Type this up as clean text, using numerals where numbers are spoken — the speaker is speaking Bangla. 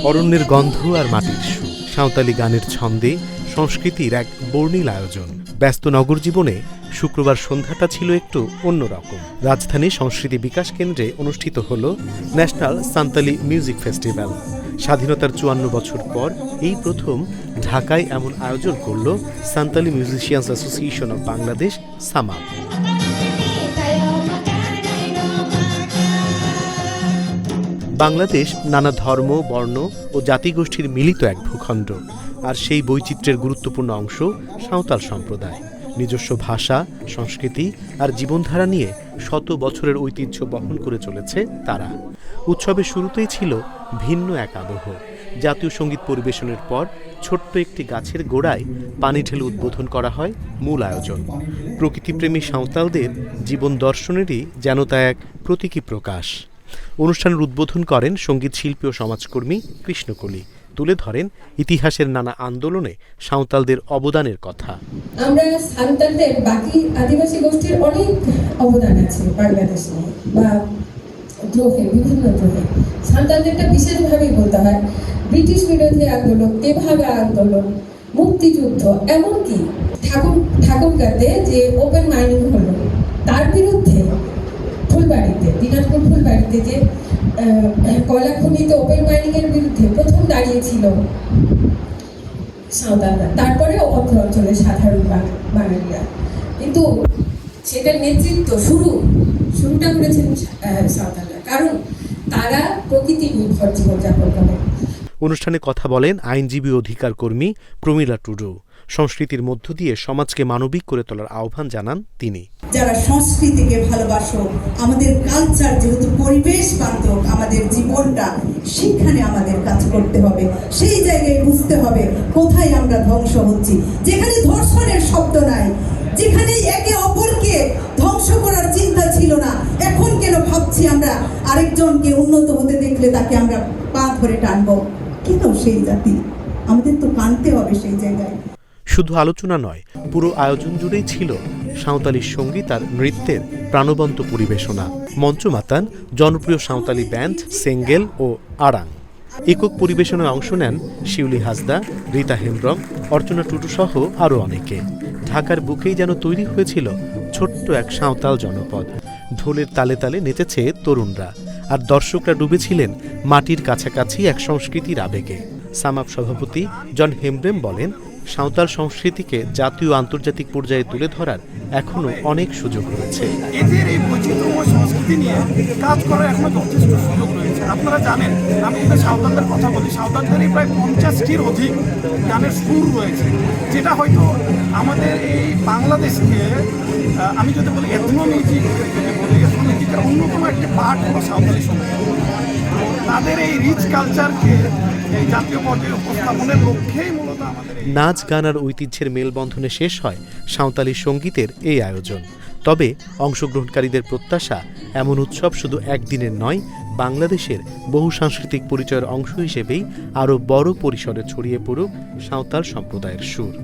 অরণ্যের গন্ধ আর মাটির সুর, সাঁওতালি গানের ছন্দে সংস্কৃতির এক বর্ণিল আয়োজন। ব্যস্ত নগর জীবনে শুক্রবার সন্ধ্যাটা ছিল একটু অন্যরকম। রাজধানী সংস্কৃতি বিকাশ কেন্দ্রে অনুষ্ঠিত হল ন্যাশনাল সাঁওতালি মিউজিক ফেস্টিভ্যাল। স্বাধীনতার ৫৪ বছর পর এই প্রথম ঢাকায় এমন আয়োজন করল Santali Musicians Association of Bangladesh, SAMAB. Bangladesh নানা ধর্ম, বর্ণ ও জাতিগোষ্ঠীর মিলিত এক ভূখণ্ড, আর সেই বৈচিত্র্যের গুরুত্বপূর্ণ অংশ সাঁওতাল সম্প্রদায়। নিজস্ব ভাষা, সংস্কৃতি আর জীবনধারা নিয়ে শত বছরের ঐতিহ্য বহন করে চলেছে তারা। উৎসবের শুরুতেই ছিল ভিন্ন এক আবহ। জাতীয় সঙ্গীত পরিবেশনের পর ছোট্ট একটি গাছের গোড়ায় পানি ঢেলে উদ্বোধন করা হয় মূল আয়োজন। প্রকৃতিপ্রেমী সাঁওতালদের জীবন দর্শনেরই যেন তা এক প্রতীকী প্রকাশ। অনুষ্ঠানের উদ্বোধন করেন সঙ্গীত শিল্পী ও সমাজকর্মী কৃষ্ণকলি। তুলে ধরেন ইতিহাসের নানা আন্দোলনে সাঁওতালদের অবদানের কথা। আমরা সাঁওতালদের বাকি আদিবাসী গোষ্ঠীর অনেক অবদান আছে বাংলাদেশে বা দ্রোহে, বিভিন্ন দ্রোহে। সাঁওতালদেরটা বিশেষভাবেই বলতে হয়। ব্রিটিশ বিরোধী আন্দোলন, তেভাগা আন্দোলন, মুক্তিযুদ্ধ, এমনকি ঠাকুরগাঁতে যে ওপেন মাইনিং হলো তার বিরুদ্ধে ফুলবাড়িতে, দিনাজপুর ফুলবাড়িতে যে কয়লা খনিতে ওপেন মাইনিং এর বিরুদ্ধে প্রথম দাঁড়িয়েছিল সাঁওতালরা, তারপরে অত্র অঞ্চলের সাধারণ বাঙালিরা। কিন্তু সেটার নেতৃত্ব শুরুটা করেছেন সাঁওতালরা, কারণ তারা প্রকৃতি নির্ভর জীবনযাপন করে। অনুষ্ঠানে কথা বলেন আইনজীবী অধিকার কর্মী প্রমীলা টুডু। সংস্কৃতির মধ্য দিয়ে সমাজকে মানবিক করে তোলার আহ্বান জানান তিনি। যারা সংস্কৃতিকে ভালোবাসো, আমাদের কালচার যেহেতু পরিবেশ বান্ধব, আমাদের জীবনটা সেখানে আমাদের কাজ করতে হবে। সেই জায়গায় বুঝতে হবে কোথায় আমরা ধ্বংস হচ্ছি। যেখানে ধর্ষণের শব্দ নাই, যেখানে একে অপরকে ধ্বংস করার চিন্তা ছিল না, এখন কেন ভাবছি আমরা আরেকজনকে উন্নত হতে দেখলে তাকে আমরা পা ধরে টানবো? কেন সেই জাতি? আমাদের তো কানতে হবে সেই জায়গায়। শুধু আলোচনা নয়, পুরো আয়োজন জুড়েই ছিল সাঁওতালি সঙ্গীত আর নৃত্যের প্রাণবন্ত পরিবেশনা। মঞ্চ মাতান জনপ্রিয় সাঁওতালি ব্যান্ড সেঙ্গেল ও আড়াং। একক পরিবেশনায় অংশ নেন শিউলি হাসদা, রীতা হেমব্রম, অর্চনা টুডু সহ আরও অনেকে। ঢাকার বুকেই যেন তৈরি হয়েছিল ছোট্ট এক সাঁওতাল জনপদ। ঢোলের তালে তালে নেচেছে তরুণরা, আর দর্শকরা ডুবেছিলেন মাটির কাছাকাছি এক সংস্কৃতির আবেগে। সামাব সভাপতি জন হেমব্রম বলেন, সাঁওতাল সংস্কৃতিকে জাতীয় আন্তর্জাতিক পর্যায়ে তুলে ধরার এখনো অনেক সুযোগ রয়েছে। এদের এই বৈচিত্র্যময় সংস্কৃতি নিয়ে কাজ করার এখনো যথেষ্ট সুযোগ রয়েছে। আপনারা জানেন, আমি যদি সাঁওতালদের কথা বলি, সাঁওতালদের প্রায় 50টির অধিক গানের সুর রয়েছে, যেটা হয়তো আমাদের এই বাংলাদেশকে, আমি যদি বলি এথনোমিউজিক, এথনোমিউজিকের অন্যতম একটি পার্ট হলো সাঁওতালি সঙ্গীত। তাদের এই রিচ কালচারকে এই জাতীয় পর্যায়ে উপস্থাপনের লক্ষ্যেই মূলত আমাদের নাচ, গান আর ঐতিহ্যের মেলবন্ধনে শেষ হয় সাঁওতালি সঙ্গীতের এই আয়োজন। তবে অংশগ্রহণকারীদের প্রত্যাশা, এমন উৎসব শুধু একদিনের নয়, বাংলাদেশের বহু সাংস্কৃতিক পরিচয়ের অংশ হিসেবেই আরও বড় পরিসরে ছড়িয়ে পড়ুক সাঁওতাল সম্প্রদায়ের সুর।